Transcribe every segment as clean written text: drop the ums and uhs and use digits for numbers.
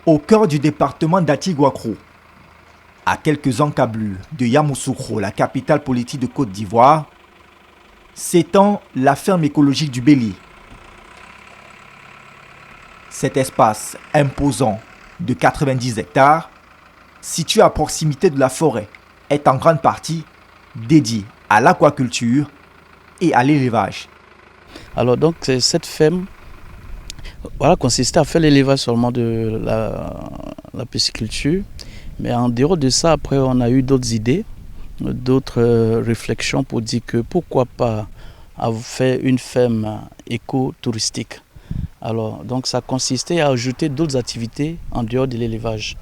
Au cœur du département d'Atigouakro, à quelques encablures de Yamoussoukro, la capitale politique de Côte d'Ivoire, s'étend la ferme écologique du Bélier. Cet espace imposant de 90 hectares, situé à proximité de la forêt, est en grande partie dédié à l'aquaculture et à l'élevage. Alors donc cette ferme consistait à faire l'élevage seulement de la pisciculture. Mais en dehors de ça, après on a eu d'autres idées, d'autres réflexions pour dire que pourquoi pas faire une ferme éco-touristique. Alors donc ça consistait à ajouter d'autres activités en dehors de l'élevage.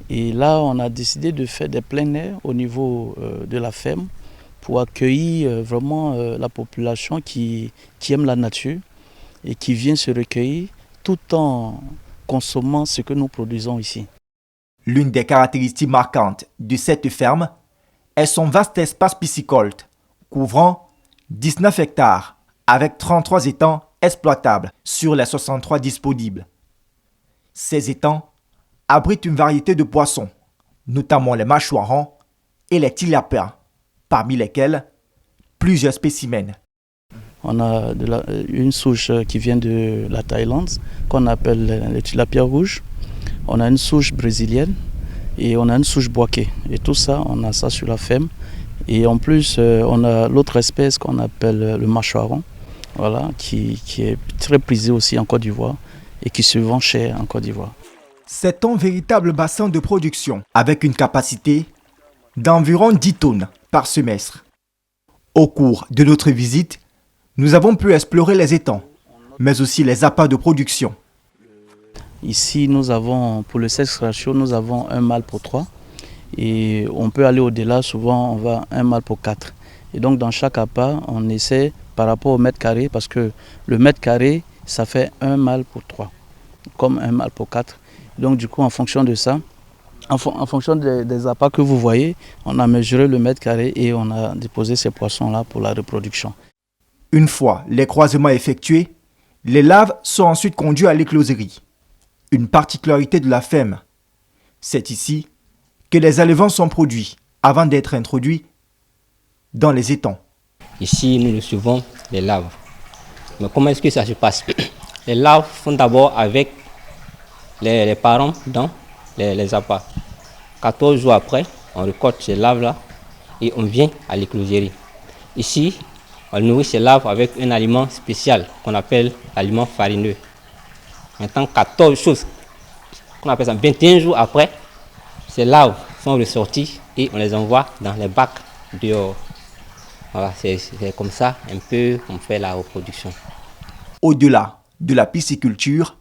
Et là on a décidé de faire des plein air au niveau de la ferme pour accueillir vraiment la population qui aime la nature et qui vient se recueillir tout en consommant ce que nous produisons ici. L'une des caractéristiques marquantes de cette ferme est son vaste espace piscicole, couvrant 19 hectares avec 33 étangs exploitables sur les 63 disponibles. Ces étangs abritent une variété de poissons, notamment les mâchoirons et les tilapias, parmi lesquels plusieurs spécimens. On a une souche qui vient de la Thaïlande, qu'on appelle les tilapias rouges. On a une souche brésilienne et on a une souche boaké. Et tout ça, on a ça sur la ferme. Et en plus, on a l'autre espèce qu'on appelle le mâchoiron, voilà, qui est très prisé aussi en Côte d'Ivoire et qui se vend cher en Côte d'Ivoire. C'est un véritable bassin de production avec une capacité d'environ 10 tonnes par semestre. Au cours de notre visite, nous avons pu explorer les étangs, mais aussi les appâts de production. Ici, nous avons, pour le sexe ratio, nous avons un mâle pour 3. Et on peut aller au-delà, souvent on va un mâle pour 4. Et donc dans chaque appât, on essaie par rapport au mètre carré, parce que le mètre carré, ça fait un mâle pour 3, comme un mâle pour 4. Donc du coup, en fonction de ça, en fonction des appâts que vous voyez, on a mesuré le mètre carré et on a déposé ces poissons-là pour la reproduction. Une fois les croisements effectués, les larves sont ensuite conduites à l'écloserie. Une particularité de la ferme, c'est ici que les élevants sont produits avant d'être introduits dans les étangs. Ici, nous recevons les larves. Mais comment est-ce que ça se passe? Les larves font d'abord avec les parents dans les appâts. 14 jours après, on récolte ces larves-là et on vient à l'écloserie. Ici, on nourrit ces larves avec un aliment spécial qu'on appelle l'aliment farineux. Maintenant, 14 choses, qu'on appelle ça 21 jours après, ces larves sont ressorties et on les envoie dans les bacs dehors. Voilà, c'est comme ça un peu qu'on fait la reproduction. Au-delà de la pisciculture,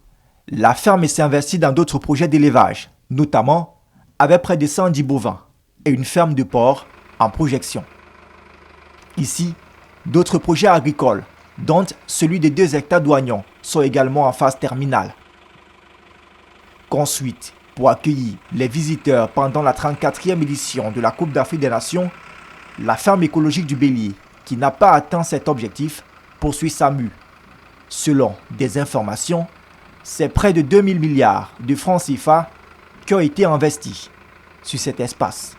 la ferme s'est investie dans d'autres projets d'élevage, notamment avec près de 110 bovins et une ferme de porc en projection. Ici, d'autres projets agricoles, dont celui de 2 hectares d'oignons, sont également en phase terminale. Construite pour accueillir les visiteurs pendant la 34e édition de la Coupe d'Afrique des Nations, la ferme écologique du Bélier, qui n'a pas atteint cet objectif, poursuit sa mue. Selon des informations, c'est près de 2000 milliards de francs CFA qui ont été investis sur cet espace.